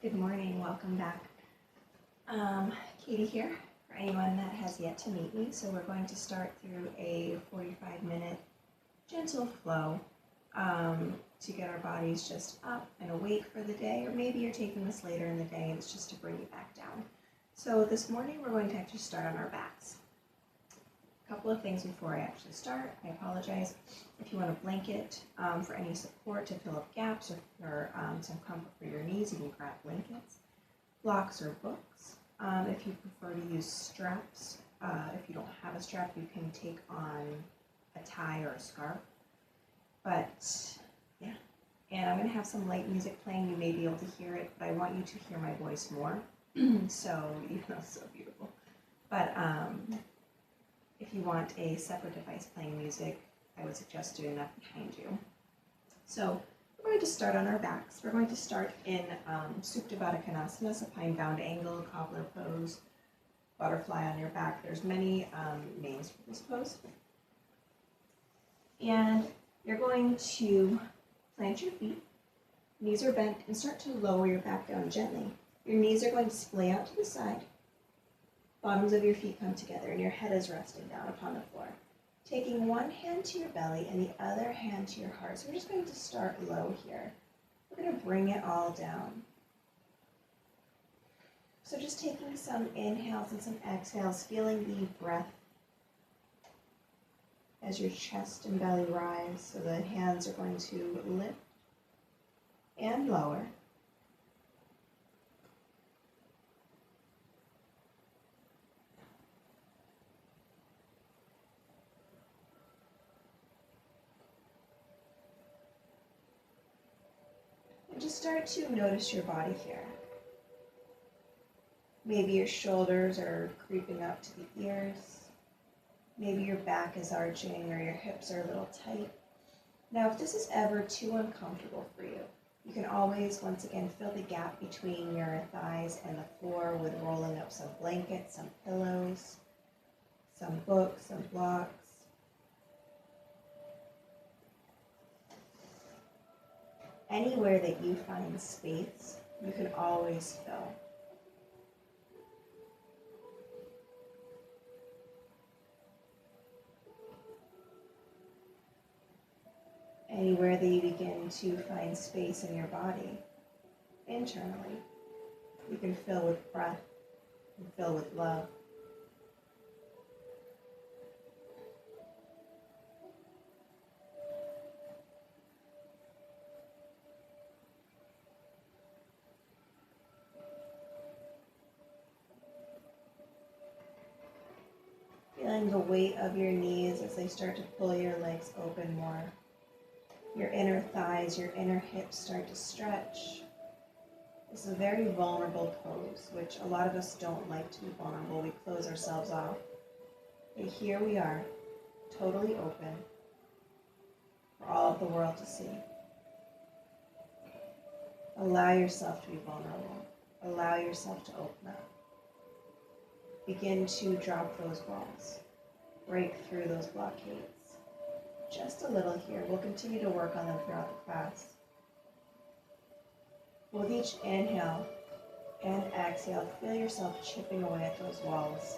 Good morning, welcome back. Katie here, for anyone that has yet to meet me. So we're going to start through a 45-minute gentle flow to get our bodies just up and awake for the day, or maybe you're taking this later in the day and it's just to bring you back down. So this morning we're going to actually start on our backs. A couple of things before I actually start. I apologize. If you want a blanket for any support to fill up gaps or for some comfort for your knees, you can grab blankets, blocks, or books. If you prefer to use straps, if you don't have a strap, you can take on a tie or a scarf. But yeah, and I'm going to have some light music playing. You may be able to hear it, but I want you to hear my voice more. So, even though it's so beautiful. But if you want a separate device playing music, I would suggest doing that behind you. So we're going to start on our backs. We're going to start in Supta Baddha Konasana, supine bound angle, cobbler pose, butterfly on your back. There's many names for this pose. And you're going to plant your feet, knees are bent, and start to lower your back down gently. Your knees are going to splay out to the side. Bottoms of your feet come together and your head is resting down upon the floor. Taking one hand to your belly and the other hand to your heart. So we're just going to start low here. We're going to bring it all down. So just taking some inhales and some exhales, feeling the breath as your chest and belly rise. So the hands are going to lift and lower. And just start to notice your body here. Maybe your shoulders are creeping up to the ears. Maybe your back is arching or your hips are a little tight. Now, if this is ever too uncomfortable for you, you can always, once again, fill the gap between your thighs and the floor with rolling up some blankets, some pillows, some books, some blocks. Anywhere that you find space, you can always fill. Anywhere that you begin to find space in your body, internally, you can fill with breath and fill with love. Feeling the weight of your knees as they start to pull your legs open more. Your inner thighs, your inner hips start to stretch. This is a very vulnerable pose, which a lot of us don't like to be vulnerable. We close ourselves off. But here we are, totally open for all of the world to see. Allow yourself to be vulnerable. Allow yourself to open up. Begin to drop those walls. Break through those blockades. Just a little here. We'll continue to work on them throughout the class. With each inhale and exhale, feel yourself chipping away at those walls.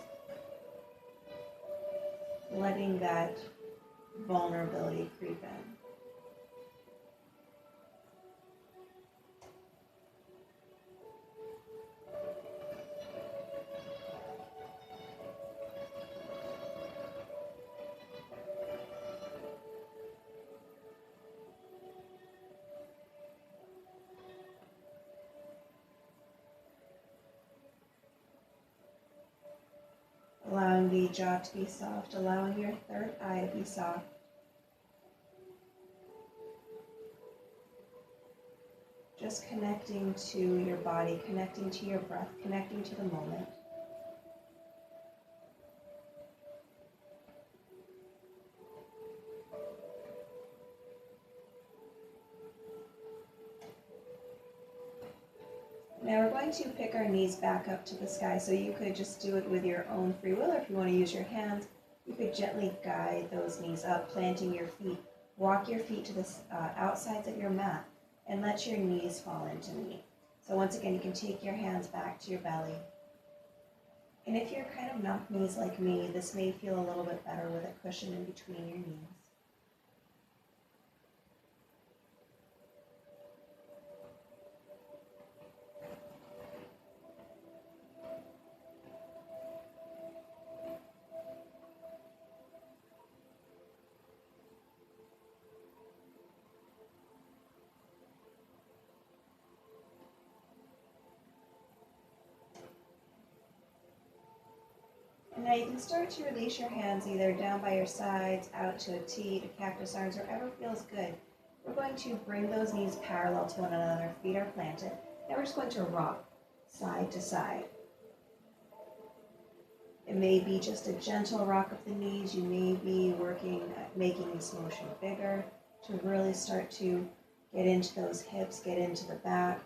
Letting that vulnerability creep in. Allowing the jaw to be soft, allowing your third eye to be soft. Just connecting to your body, connecting to your breath, connecting to the moment. Now we're going to pick our knees back up to the sky, so you could just do it with your own free will, or if you want to use your hands, you could gently guide those knees up, planting your feet. Walk your feet to the outsides of your mat and let your knees fall into knee. So once again, you can take your hands back to your belly. And if you're kind of knock knees like me, this may feel a little bit better with a cushion in between your knees. And now you can start to release your hands either down by your sides, out to a T, to cactus arms, wherever feels good. We're going to bring those knees parallel to one another, feet are planted. Now we're just going to rock side to side. It may be just a gentle rock of the knees. You may be working at making this motion bigger to really start to get into those hips, get into the back.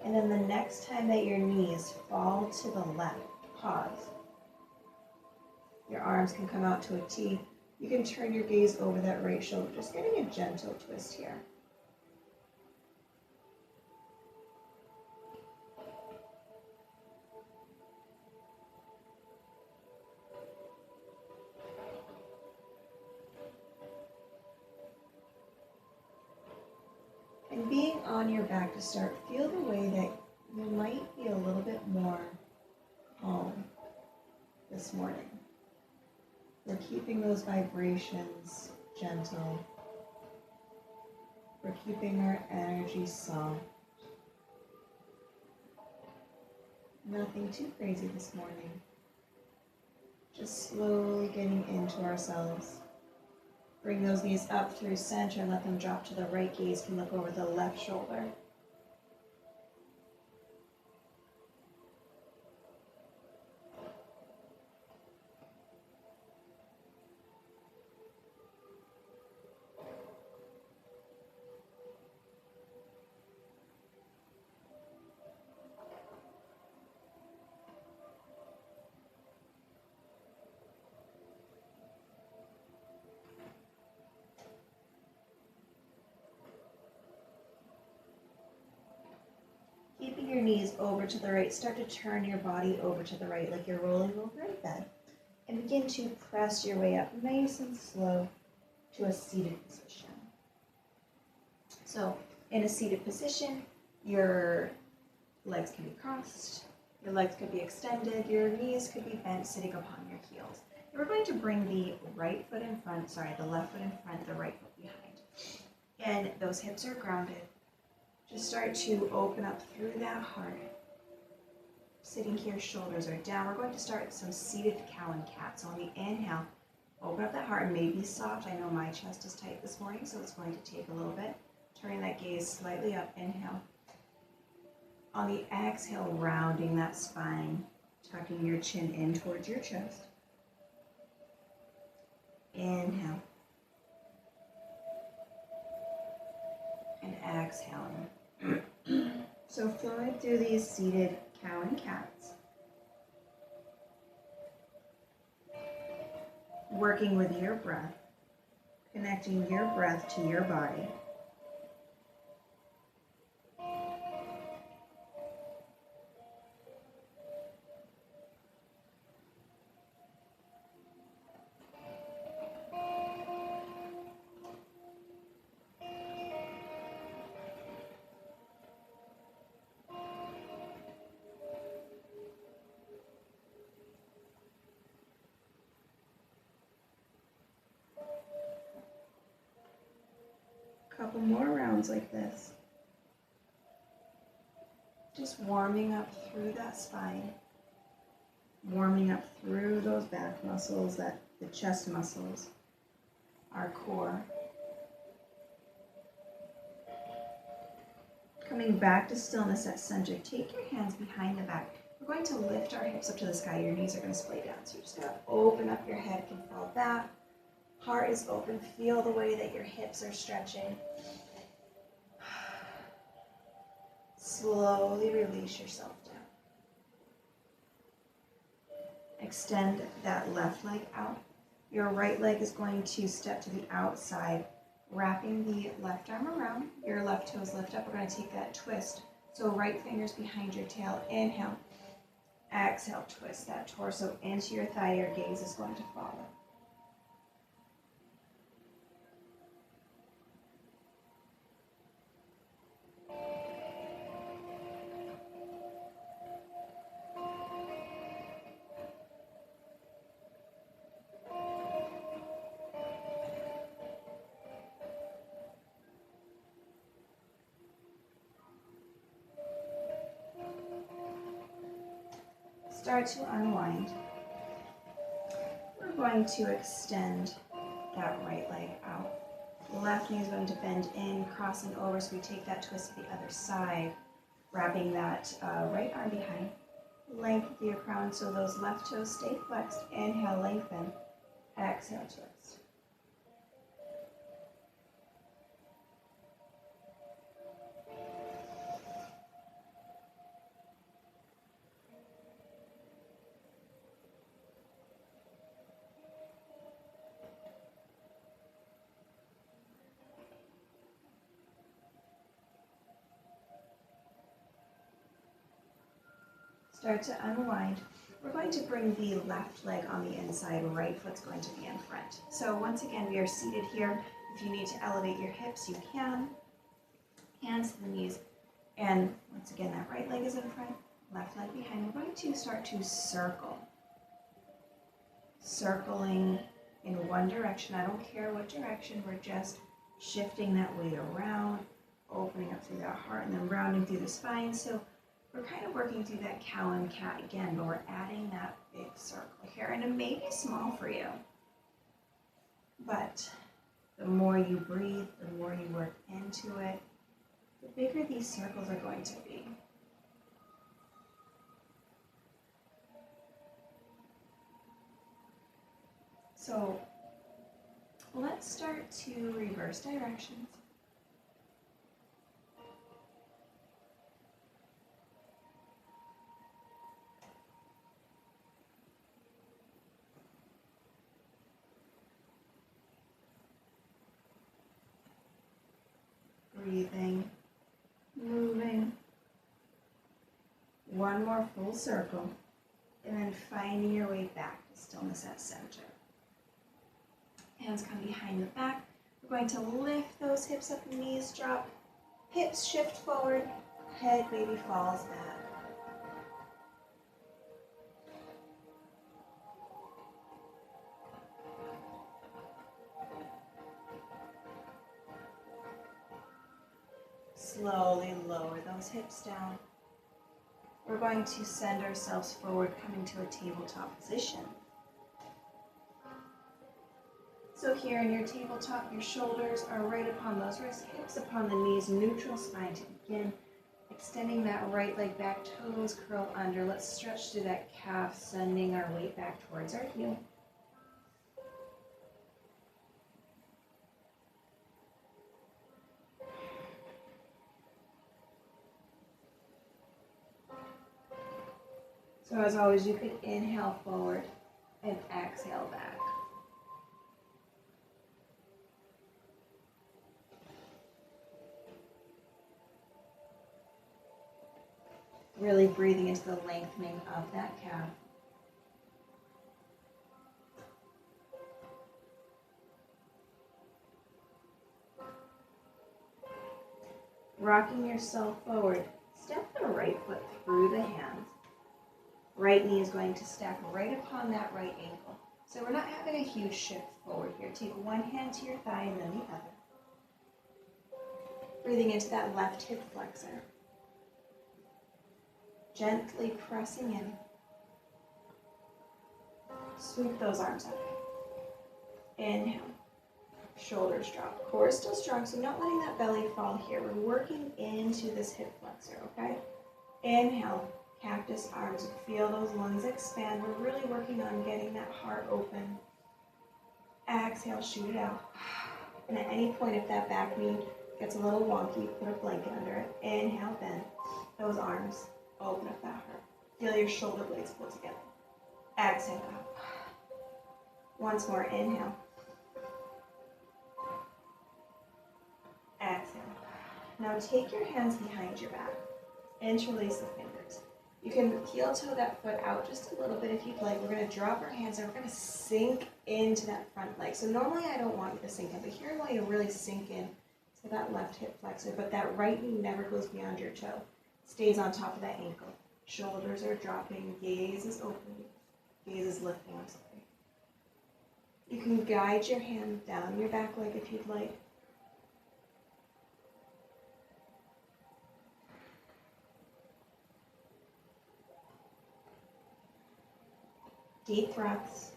And then the next time that your knees fall to the left, pause. Your arms can come out to a T. You can turn your gaze over that right shoulder, just getting a gentle twist here. And being on your back to start, feel the way that you might be a little bit more calm this morning. We're keeping those vibrations gentle. We're keeping our energy soft. Nothing too crazy this morning. Just slowly getting into ourselves. Bring those knees up through center and let them drop to the right. Gaze can look over the left shoulder. Keeping your knees over to the right, start to turn your body over to the right like you're rolling over in bed. And begin to press your way up nice and slow to a seated position. So in a seated position, your legs can be crossed, your legs could be extended, your knees could be bent sitting upon your heels. We're going to bring the right foot in front, the left foot in front, the right foot behind. And those hips are grounded. Just start to open up through that heart. Sitting here, shoulders are down. We're going to start some seated cow and cat. So on the inhale, open up that heart, maybe soft. I know my chest is tight this morning, so it's going to take a little bit. Turning that gaze slightly up, inhale. On the exhale, rounding that spine, tucking your chin in towards your chest. Inhale. And exhaling. So flowing through these seated cow and cats. Working with your breath, connecting your breath to your body. Couple more rounds like this. Just warming up through that spine, warming up through those back muscles, the chest muscles, our core. Coming back to stillness at center, take your hands behind the back. We're we're going to lift our hips up to the sky. Your knees are going to splay down. So you're just going to open up your head, can fall back. Heart is open. Feel the way that your hips are stretching. Slowly release yourself down. Extend that left leg out. Your right leg is going to step to the outside, wrapping the left arm around. Your left toes lift up. We're going to take that twist. So right finger's behind your tail. Inhale. Exhale, twist that torso into your thigh. Your gaze is going to follow. Start to unwind. We're going to extend that right leg out. The left knee is going to bend in, crossing over, so we take that twist to the other side, wrapping that right arm behind. Lengthen through your crown so those left toes stay flexed. Inhale, lengthen. Exhale, twist. Start to unwind. We're going to bring the left leg on the inside, right foot's going to be in front. So once again, we are seated here. If you need to elevate your hips, you can. Hands to the knees. And once again, that right leg is in front, left leg behind. We're going to start to circle. Circling in one direction. I don't care what direction. We're just shifting that weight around, opening up through that heart, and then rounding through the spine. So we're kind of working through that cow and cat again, but we're adding that big circle here. And it may be small for you, but the more you breathe, the more you work into it, the bigger these circles are going to be. So let's start to reverse directions. Breathing, moving, one more full circle, and then finding your way back to stillness at center. Hands come behind the back. We're going to lift those hips up, knees drop, hips shift forward, head maybe falls back. Slowly lower those hips down. We're going to send ourselves forward, coming to a tabletop position. So here in your tabletop, your shoulders are right upon those wrists, hips upon the knees, neutral spine to begin. Extending that right leg back, toes curl under. Let's stretch through that calf, sending our weight back towards our heel. So as always, you could inhale forward and exhale back. Really breathing into the lengthening of that calf. Rocking yourself forward. Step the right foot through the hands. Right knee is going to stack right upon that right ankle. So we're not having a huge shift forward here. Take one hand to your thigh and then the other. Breathing into that left hip flexor. Gently pressing in. Sweep those arms up. Inhale. Shoulders drop. Core is still strong, so not letting that belly fall here. We're working into this hip flexor, okay? Inhale. Cactus arms. Feel those lungs expand. We're really working on getting that heart open. Exhale, shoot it out. And at any point, if that back knee gets a little wonky, put a blanket under it. Inhale, bend those arms. Open up that heart. Feel your shoulder blades pull together. Exhale out. Once more, inhale. Exhale. Now take your hands behind your back. Interlace the fingers. You can heel toe that foot out just a little bit if you'd like. We're going to drop our hands and we're going to sink into that front leg. So normally I don't want you to sink in, but here I want you to really sink in to that left hip flexor, but that right knee never goes beyond your toe. Stays on top of that ankle. Shoulders are dropping, gaze is opening, gaze is lifting, I'm sorry. You can guide your hand down your back leg if you'd like. Deep breaths.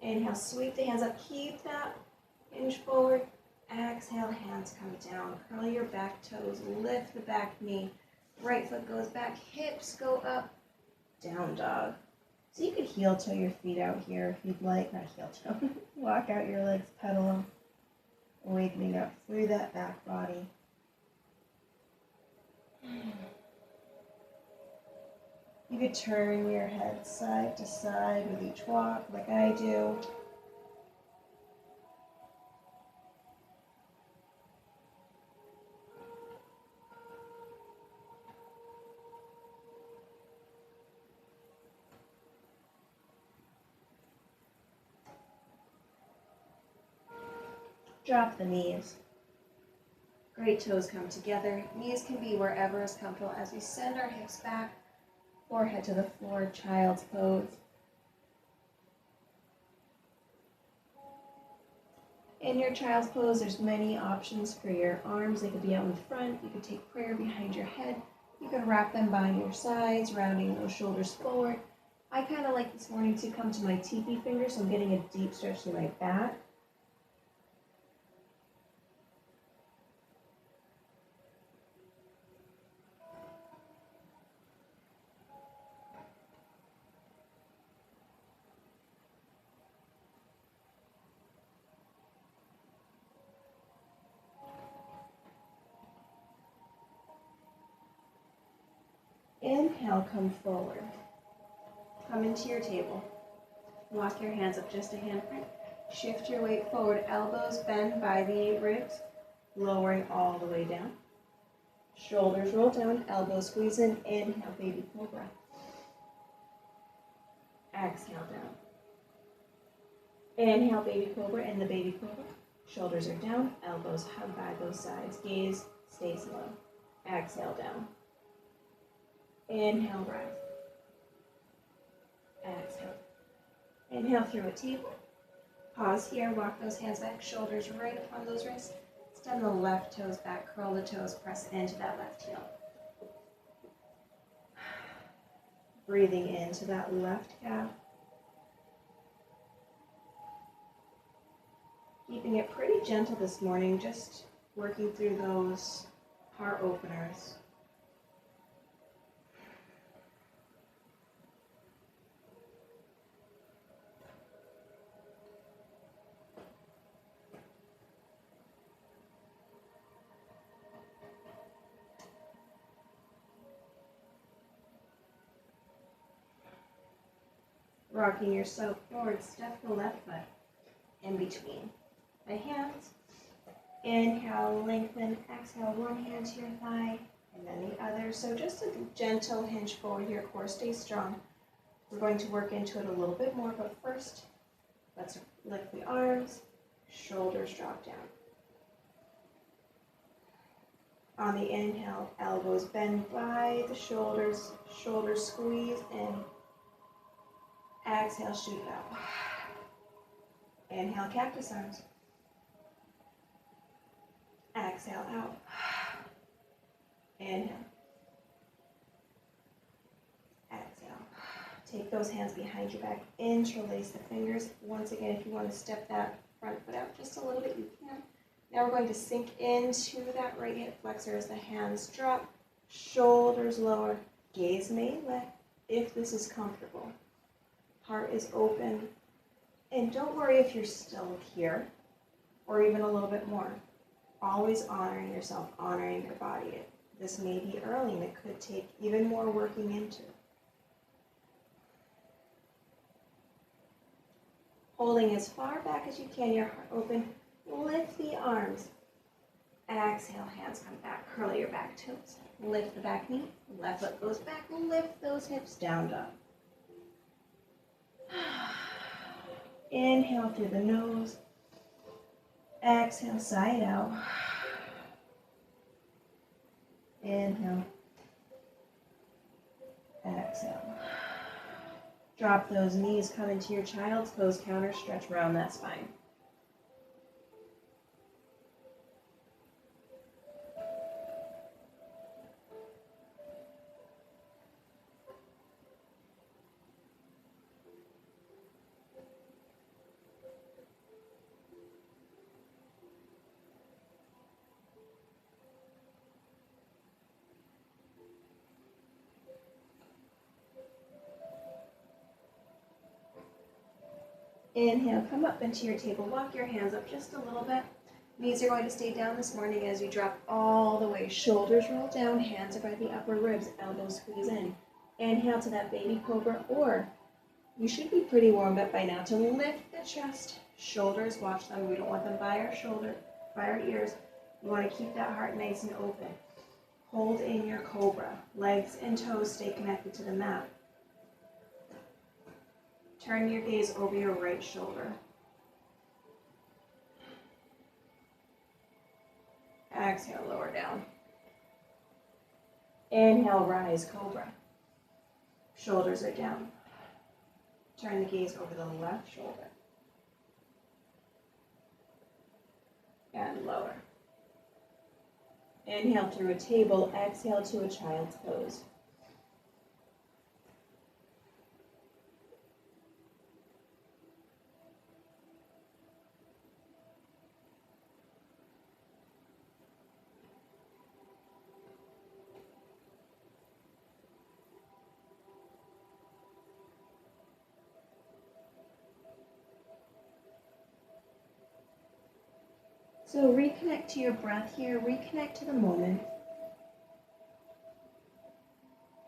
Inhale, sweep the hands up, keep that hinge forward. Exhale, hands come down. Curl your back toes, lift the back knee. Right foot goes back, hips go up, down dog. So you could heel toe your feet out here if you'd like, not heel toe. Walk out your legs, pedal them, awakening up through that back body. You could turn your head side to side with each walk, like I do. Drop the knees. Great toes come together. Knees can be wherever is comfortable as we send our hips back. Forehead to the floor, child's pose. In your child's pose, there's many options for your arms. They could be out in front. You could take prayer behind your head. You could wrap them by your sides, rounding those shoulders forward. I kind of like this morning to come to my teepee fingers, so I'm getting a deep stretch to my back. Inhale, come forward. Come into your table. Walk your hands up just a handprint. Shift your weight forward. Elbows bend by the ribs, lowering all the way down. Shoulders roll down, elbows squeeze in. Inhale, baby cobra. Exhale down. Inhale, baby cobra, in the baby cobra. Shoulders are down, elbows hug by both sides. Gaze stays low. Exhale down. Inhale, breath. Exhale. Inhale through a table. Pause here, walk those hands back, shoulders right upon those wrists. Extend the left toes back, curl the toes, press into that left heel. Breathing into that left calf. Keeping it pretty gentle this morning, just working through those heart openers. Rocking yourself forward, step the left foot in between the hands. Inhale, lengthen. Exhale, one hand to your thigh and then the other. So just a gentle hinge forward here. Core stays strong. We're going to work into it a little bit more, but first, let's lift the arms, shoulders drop down. On the inhale, elbows bend by the shoulders, shoulders squeeze in. Exhale, shoot it out. Inhale, cactus arms. Exhale, out. Inhale. Exhale. Take those hands behind your back. Interlace the fingers. Once again, if you want to step that front foot out just a little bit, you can. Now we're going to sink into that right hip flexor as the hands drop, shoulders lower, gaze may lift if this is comfortable. Heart is open, and don't worry if you're still here or even a little bit more. Always honoring yourself, honoring your body. This may be early and it could take even more working into. Holding as far back as you can, your heart open, lift the arms. Exhale, hands come back, curl your back toes. Lift the back knee, left foot goes back, lift those hips, down dog. Inhale through the nose. Exhale, side out. Inhale. Exhale. Drop those knees, come into your child's pose, counter stretch around that spine. Inhale, come up into your table. Walk your hands up just a little bit. Knees are going to stay down this morning as you drop all the way. Shoulders roll down, hands are by the upper ribs, elbows squeeze in. Inhale to that baby cobra, or you should be pretty warmed up by now to lift the chest. Shoulders, watch them. We don't want them by our ears. You want to keep that heart nice and open. Hold in your cobra. Legs and toes stay connected to the mat. Turn your gaze over your right shoulder. Exhale, lower down. Inhale, rise, cobra. Shoulders are down. Turn the gaze over the left shoulder. And lower. Inhale through a table, exhale to a child's pose. So reconnect to your breath here, reconnect to the moment.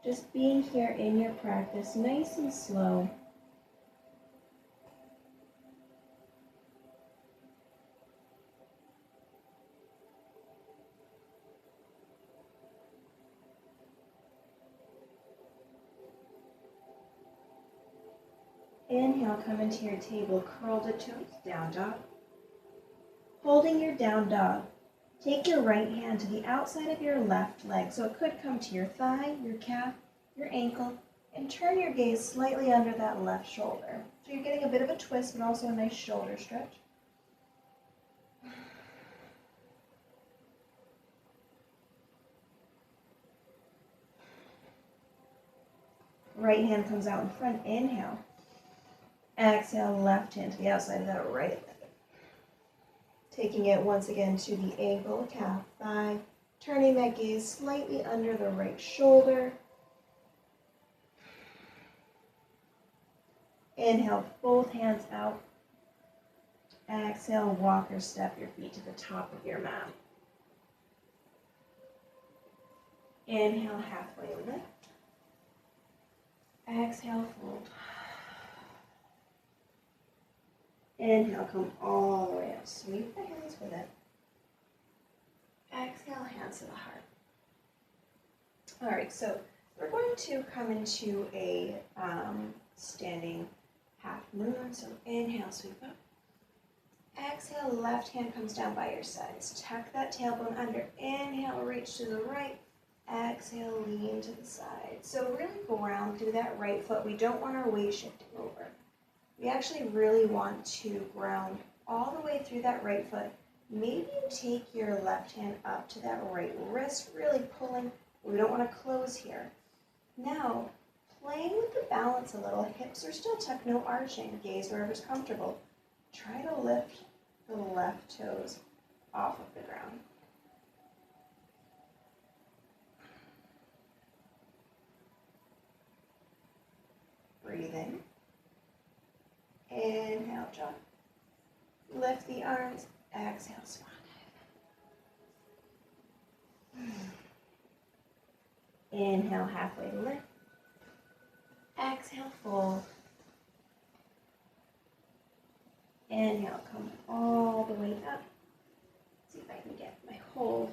Just being here in your practice, nice and slow. Inhale, come into your table, curl the toes, down dog. Holding your down dog, take your right hand to the outside of your left leg, so it could come to your thigh, your calf, your ankle, and turn your gaze slightly under that left shoulder. So you're getting a bit of a twist, but also a nice shoulder stretch. Right hand comes out in front, inhale. Exhale, left hand to the outside of that right leg. Taking it once again to the ankle, calf, thigh. Turning that gaze slightly under the right shoulder. Inhale, both hands out. Exhale, walk or step your feet to the top of your mat. Inhale, halfway lift. Exhale, fold. Inhale, come all the way up. Sweep the hands with it. Exhale, hands to the heart. All right, so we're going to come into a standing half moon. So inhale, sweep up. Exhale, left hand comes down by your sides. Tuck that tailbone under. Inhale, reach to the right. Exhale, lean to the side. So really ground through that right foot. We don't want our weight shifting over. We actually really want to ground all the way through that right foot. Maybe you take your left hand up to that right wrist, really pulling. We don't want to close here. Now, playing with the balance a little. Hips are still tucked, no arching. Gaze wherever's comfortable. Try to lift the left toes off of breathe in. Inhale, drop. Lift the arms. Exhale, swan dive. Inhale, halfway lift. Exhale, fold. Inhale, come all the way up. See if I can get my whole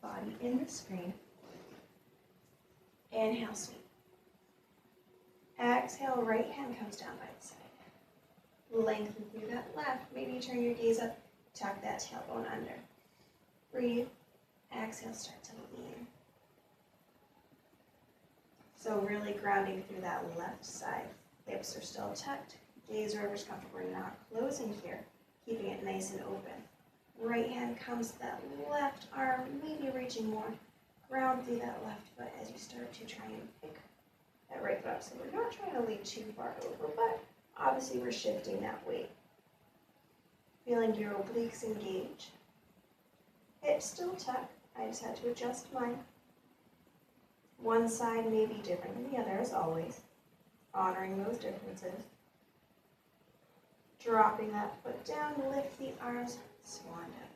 body in the screen. Inhale, sweep. Exhale, right hand comes down by the side. Lengthen through that left. Maybe turn your gaze up, tuck that tailbone under. Breathe. Exhale, start to lean. So really grounding through that left side. Hips are still tucked. Gaze wherever's comfortable. We're not closing here. Keeping it nice and open. Right hand comes to that left arm, maybe reaching more. Ground through that left foot as you start to try and pick that right foot up. So we're not trying to lean too far over, but obviously we're shifting that weight. Feeling your obliques engage. Hips still tucked. I just had to adjust mine. One side may be different than the other, as always. Honoring those differences. Dropping that foot down, lift the arms, swan dive.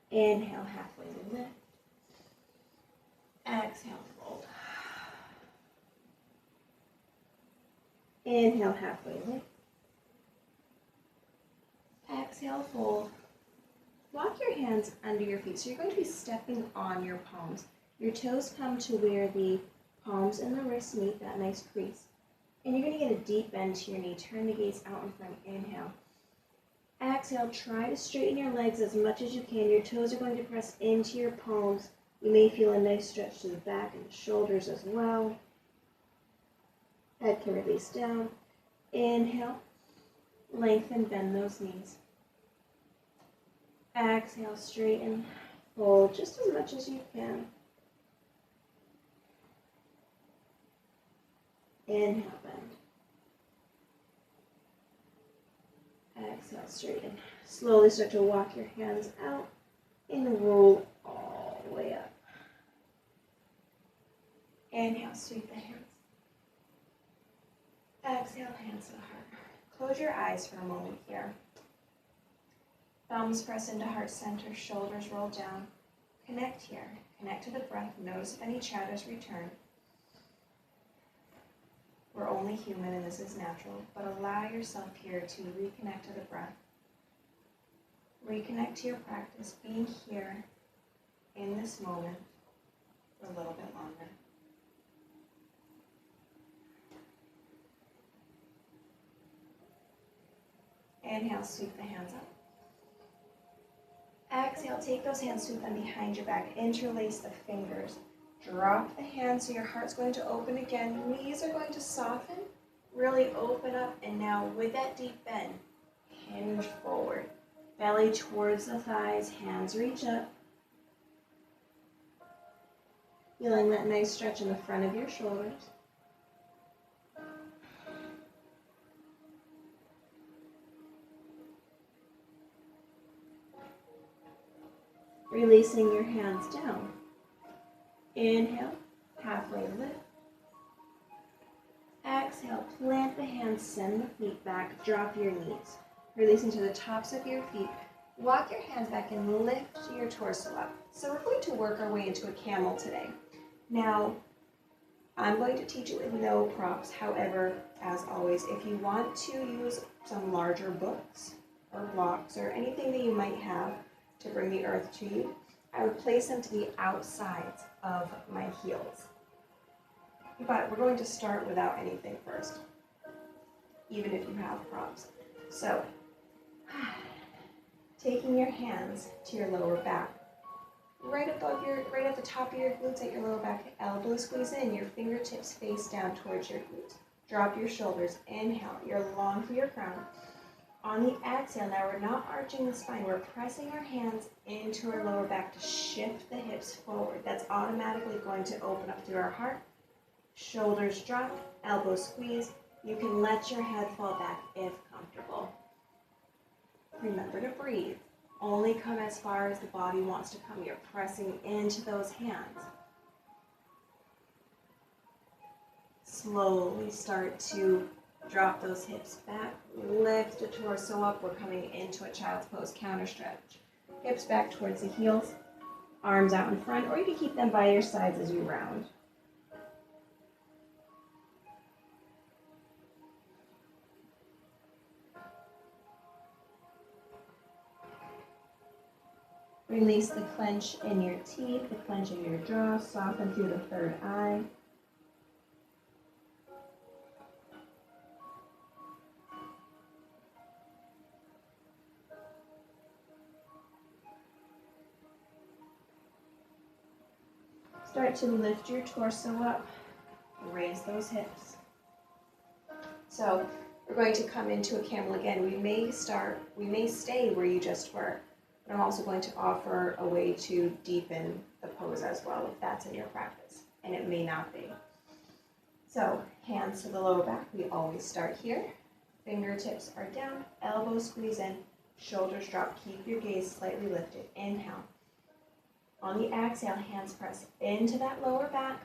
Inhale, halfway lift. Exhale, fold. Inhale, halfway lift. Exhale, fold. Walk your hands under your feet. So you're going to be stepping on your palms. Your toes come to where the palms and the wrists meet, that nice crease. And you're going to get a deep bend to your knee. Turn the gaze out in front. Inhale. Exhale, try to straighten your legs as much as you can. Your toes are going to press into your palms. You may feel a nice stretch to the back and the shoulders as well. Head can release down. Inhale. Lengthen, bend those knees. Exhale, straighten. Fold just as much as you can. Inhale, bend. Exhale, straighten. Slowly start to walk your hands out and roll all the way up. Inhale, sweep the hands. Exhale, hands to the heart. Close your eyes for a moment here. Thumbs press into heart center, shoulders roll down. Connect here. Connect to the breath. Notice if any chatters return. We're only human and this is natural, but allow yourself here to reconnect to the breath. Reconnect to your practice, being here in this moment for a little bit longer. Inhale, sweep the hands up. Exhale, take those hands, sweep them behind your back. Interlace the fingers. Drop the hands so your heart's going to open again. Knees are going to soften, really open up. And now with that deep bend, hinge forward. Belly towards the thighs, hands reach up. Feeling that nice stretch in the front of your shoulders. Releasing your hands down. Inhale, halfway lift. Exhale, plant the hands, send the feet back, drop your knees. Releasing to the tops of your feet. Walk your hands back and lift your torso up. So we're going to work our way into a camel today. Now, I'm going to teach it with no props. However, as always, if you want to use some larger books or blocks or anything that you might have to bring the earth to you, I would place them to the outsides of my heels. But we're going to start without anything first, even if you have props. So, taking your hands to your lower back, right at the top of your glutes at your lower back, elbows squeeze in, your fingertips face down towards your glutes. Drop your shoulders, inhale, you're long through your crown. On the exhale, now we're not arching the spine, we're pressing our hands into our lower back to shift the hips forward. That's automatically going to open up through our heart. Shoulders drop, elbows squeeze. You can let your head fall back if comfortable. Remember to breathe. Only come as far as the body wants to come. You're pressing into those hands. slowly start to drop those hips back, lift the torso up. We're coming into a child's pose, counter stretch. Hips back towards the heels, arms out in front, or you can keep them by your sides as you round. Release the clench in your teeth, the clench in your jaw, soften through the third eye. Start to lift your torso up, raise those hips. So we're going to come into a camel again. We may stay where you just were. But I'm also going to offer a way to deepen the pose as well if that's in your practice, and it may not be. So hands to the lower back, we always start here. Fingertips are down, elbows squeeze in, shoulders drop, keep your gaze slightly lifted. Inhale. On the exhale, hands press into that lower back,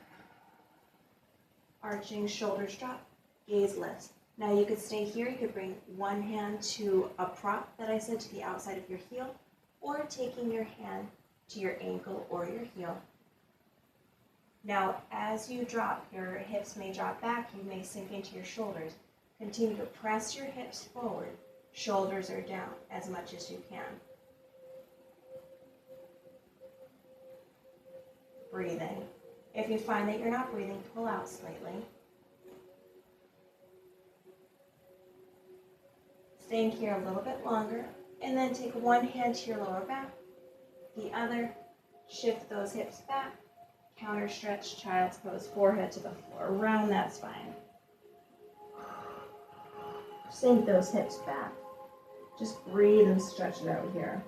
arching, shoulders drop, gaze lifts. Now you could stay here, you could bring one hand to a prop that I said to the outside of your heel, or taking your hand to your ankle or your heel. Now, as you drop, your hips may drop back, you may sink into your shoulders. Continue to press your hips forward, shoulders are down as much as you can. Breathing. If you find that you're not breathing, pull out slightly. Staying here a little bit longer. And then take one hand to your lower back, the other, shift those hips back, counter stretch, child's pose, forehead to the floor, round that spine. Sink those hips back. Just breathe and stretch it out here.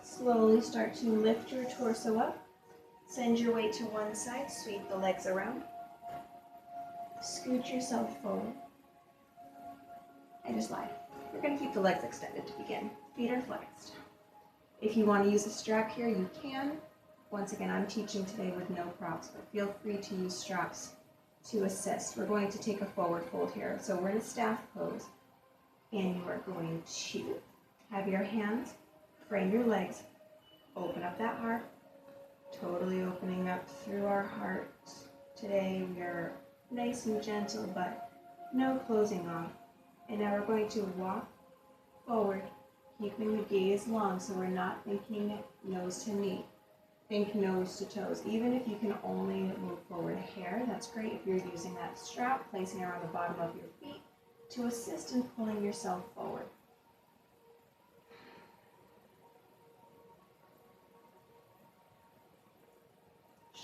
Slowly start to lift your torso up. Send your weight to one side, sweep the legs around. Scoot yourself forward. I just lied. We're going to keep the legs extended to begin. Feet are flexed. If you want to use a strap here, you can. Once again, I'm teaching today with no props, but feel free to use straps to assist. We're going to take a forward fold here. So we're in a staff pose, and you are going to have your hands frame your legs, open up that heart, totally opening up through our heart. Today we are nice and gentle, but no closing off. And now we're going to walk forward, keeping the gaze long so we're not thinking nose to knee. Think nose to toes. Even if you can only move forward a hair, that's great. If you're using that strap, placing it around the bottom of your feet to assist in pulling yourself forward.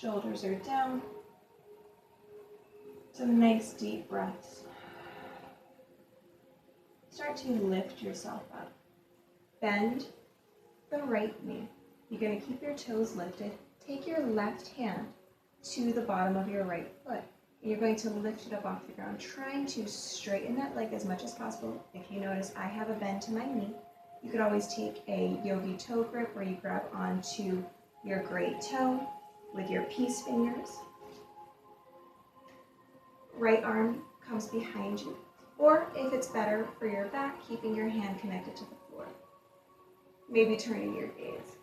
Shoulders are down. Some nice deep breaths. Start to lift yourself up. Bend the right knee. You're going to keep your toes lifted. Take your left hand to the bottom of your right foot. And you're going to lift it up off the ground, trying to straighten that leg as much as possible. If you notice, I have a bend to my knee. You could always take a yogi toe grip where you grab onto your great toe with your peace fingers. Right arm comes behind you. Or if it's better for your back, keeping your hand connected to the floor. Maybe turning your gaze.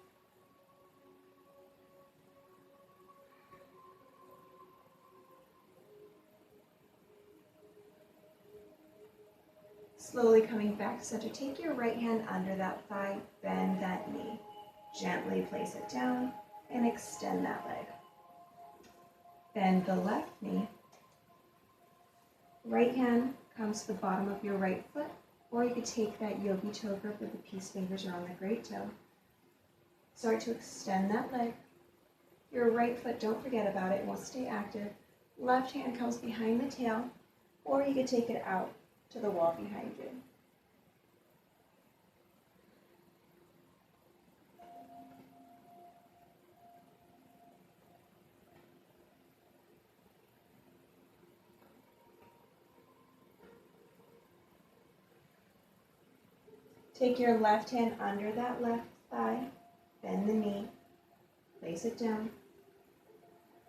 Slowly coming back to center. Take your right hand under that thigh, bend that knee. Gently place it down and extend that leg. Bend the left knee. Right hand comes to the bottom of your right foot, or you could take that yogi toe grip with the peace fingers around the great toe. Start to extend that leg. Your right foot, don't forget about it, will stay active. Left hand comes behind the tail, or you could take it out to the wall behind you. Take your left hand under that left thigh, bend the knee, place it down,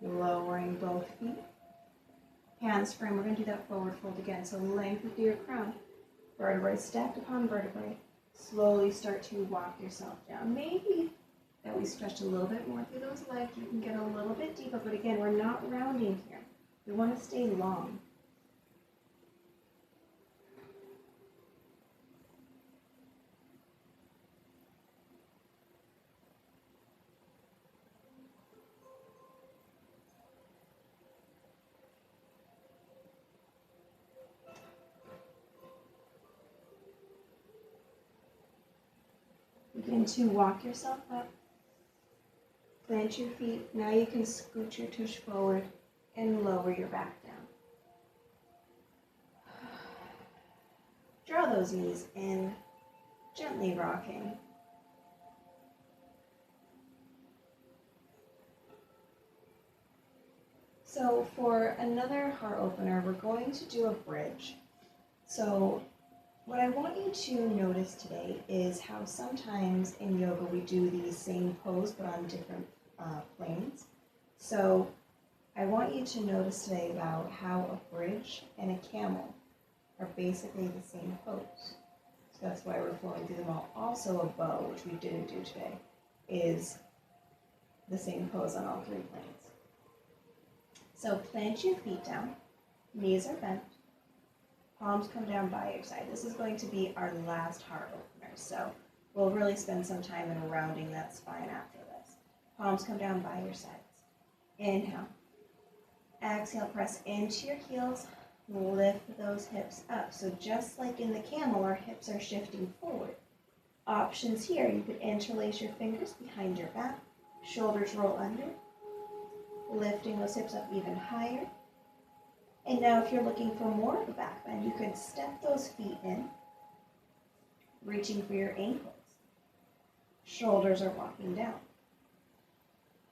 lowering both feet. Hands firm, we're going to do that forward fold again. So lengthen through your crown, vertebrae stacked upon vertebrae. Slowly start to walk yourself down. Maybe that we stretch a little bit more through those legs. You can get a little bit deeper, but again, we're not rounding here. We want to stay long. Begin to walk yourself up. Plant your feet. Now you can scoot your tush forward and lower your back down. Draw those knees in, gently rocking. So for another heart opener, we're going to do a bridge. So what I want you to notice today is how sometimes in yoga we do the same pose but on different planes. So I want you to notice today about how a bridge and a camel are basically the same pose. So that's why we're flowing through them all. Also a bow, which we didn't do today, is the same pose on all three planes. So plant your feet down, knees are bent, palms come down by your side. This is going to be our last heart opener, so we'll really spend some time in rounding that spine after this. Palms come down by your sides. Inhale. Exhale, press into your heels, lift those hips up. So just like in the camel, our hips are shifting forward. Options here, you could interlace your fingers behind your back, shoulders roll under, lifting those hips up even higher. And now if you're looking for more of a back bend, you can step those feet in, reaching for your ankles. Shoulders are walking down.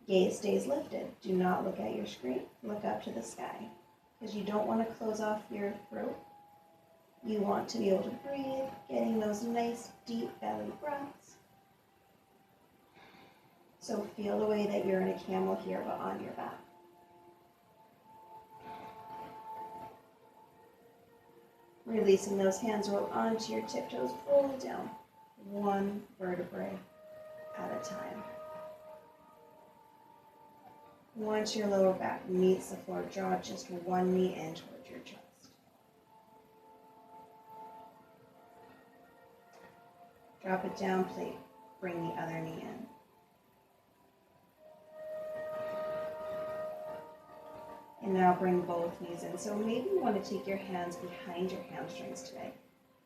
Gaze stays lifted. Do not look at your screen. Look up to the sky, because you don't want to close off your throat. You want to be able to breathe, getting those nice deep belly breaths. So feel the way that you're in a camel here, but on your back. Releasing those hands, roll onto your tiptoes, roll down, one vertebrae at a time. Once your lower back meets the floor, draw just one knee in towards your chest. Drop it down, plate, bring the other knee in. And now bring both knees in. So maybe you want to take your hands behind your hamstrings today.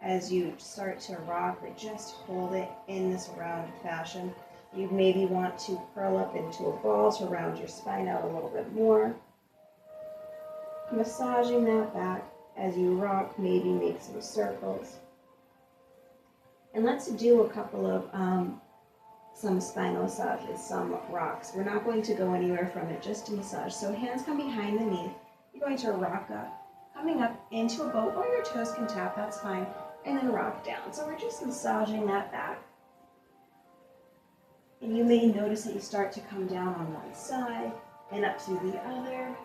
As you start to rock or just hold it in this rounded fashion, you maybe want to curl up into a ball to round your spine out a little bit more. Massaging that back as you rock, maybe make some circles. And let's do a couple of some spinal massages, some rocks. We're not going to go anywhere from it, just to massage. So hands come behind the knee. You're going to rock up, coming up into a boat, or your toes can tap, that's fine, and then rock down. So we're just massaging that back. And you may notice that you start to come down on one side and up to the other.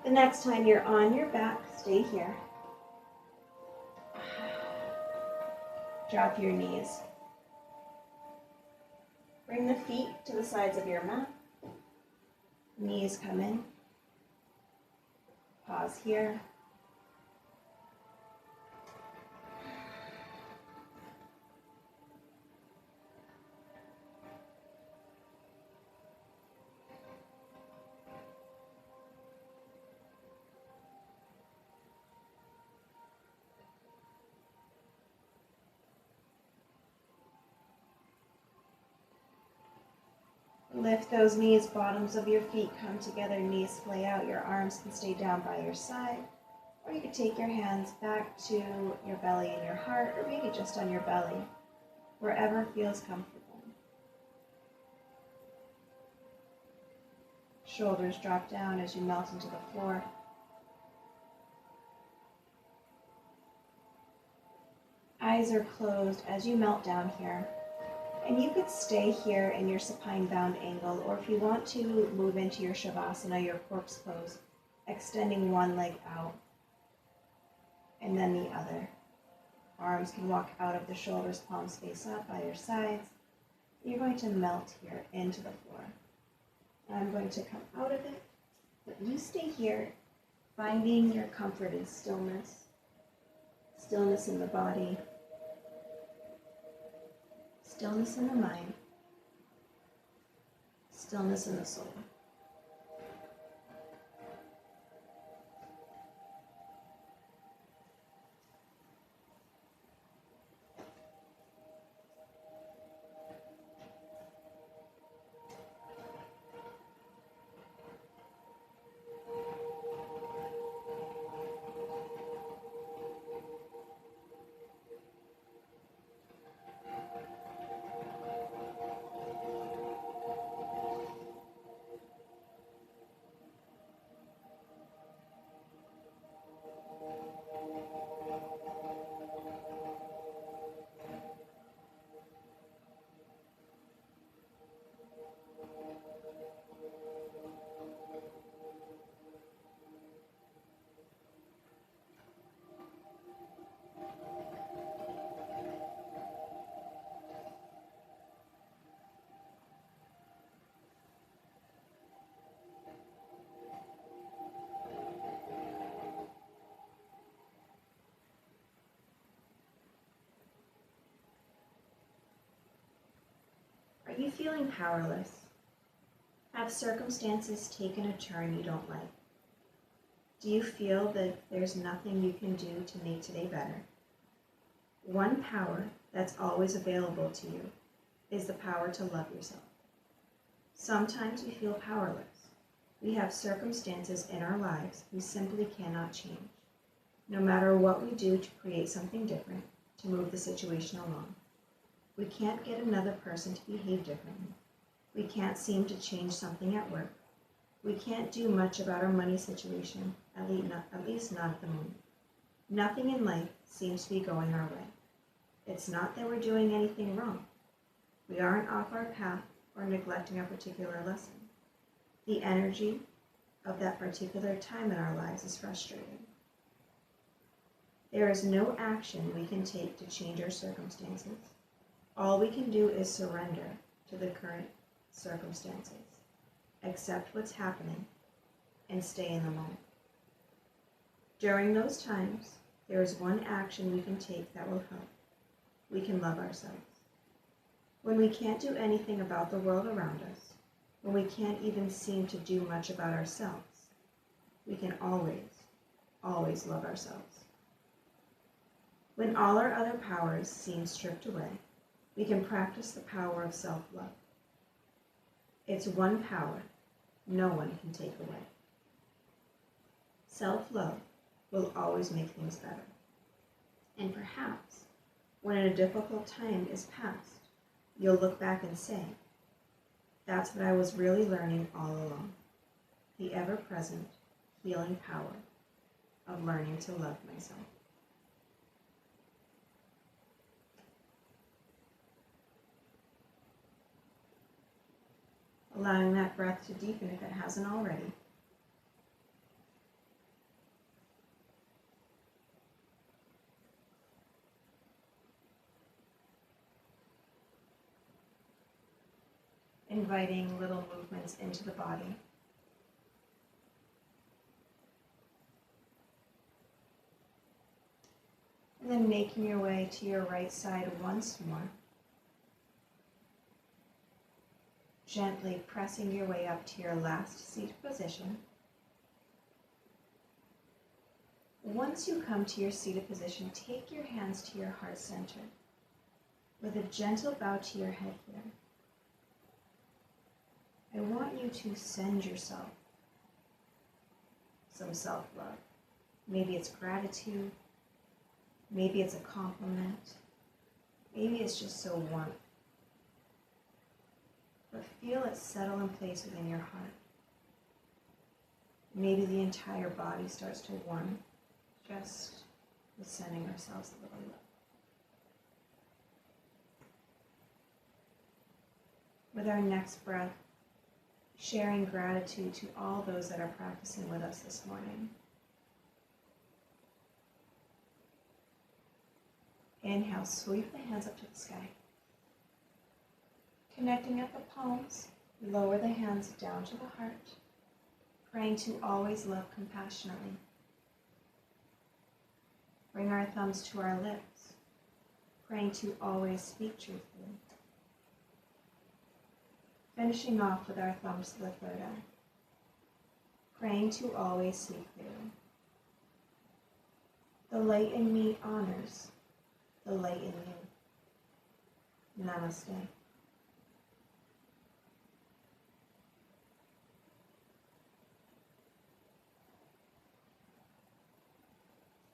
The next time you're on your back, stay here. Drop your knees. Bring the feet to the sides of your mat. Knees come in. Pause here. Lift those knees, bottoms of your feet come together, knees splay out, your arms can stay down by your side, or you could take your hands back to your belly and your heart, or maybe just on your belly. wherever feels comfortable. Shoulders drop down as you melt into the floor. Eyes are closed as you melt down here. And you could stay here in your supine bound angle, or if you want to move into your Shavasana, your corpse pose, extending one leg out and then the other. Arms can walk out of the shoulders, palms face up by your sides. You're going to melt here into the floor. I'm going to come out of it, but you stay here, finding your comfort in stillness, stillness in the body, stillness in the mind, stillness in the soul. Are you feeling powerless? Have circumstances taken a turn you don't like? Do you feel that there's nothing you can do to make today better? One power that's always available to you is the power to love yourself. Sometimes we feel powerless. We have circumstances in our lives we simply cannot change, no matter what we do to create something different, to move the situation along. We can't get another person to behave differently. We can't seem to change something at work. We can't do much about our money situation, at least not at the moment. Nothing in life seems to be going our way. It's not that we're doing anything wrong. We aren't off our path or neglecting a particular lesson. The energy of that particular time in our lives is frustrating. There is no action we can take to change our circumstances. All we can do is surrender to the current circumstances, accept what's happening, and stay in the moment. During those times, there is one action we can take that will help. We can love ourselves. When we can't do anything about the world around us, when we can't even seem to do much about ourselves, we can always love ourselves. When all our other powers seem stripped away, we can practice the power of self-love. It's one power no one can take away. Self-love will always make things better. And perhaps, when a difficult time is past, you'll look back and say, that's what I was really learning all along. The ever-present, healing power of learning to love myself. Allowing that breath to deepen if it hasn't already. Inviting little movements into the body. And then making your way to your right side once more. Gently pressing your way up to your last seated position. Once you come to your seated position, take your hands to your heart center with a gentle bow to your head here. I want you to send yourself some self-love. Maybe it's gratitude, maybe it's a compliment, Maybe it's just so warm. But feel it settle in place within your heart. Maybe the entire body starts to warm, just with sending ourselves a little love. With our next breath, sharing gratitude to all those that are practicing with us this morning. Inhale, sweep the hands up to the sky. Connecting at the palms, lower the hands down to the heart, praying to always love compassionately. Bring our thumbs to our lips, praying to always speak truthfully. Finishing off with our thumbs to the third eye, praying to always see clearly. The light in me honors the light in you. Namaste.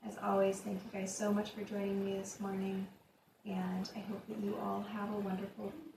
As always, thank you guys so much for joining me this morning, and I hope that you all have a wonderful week.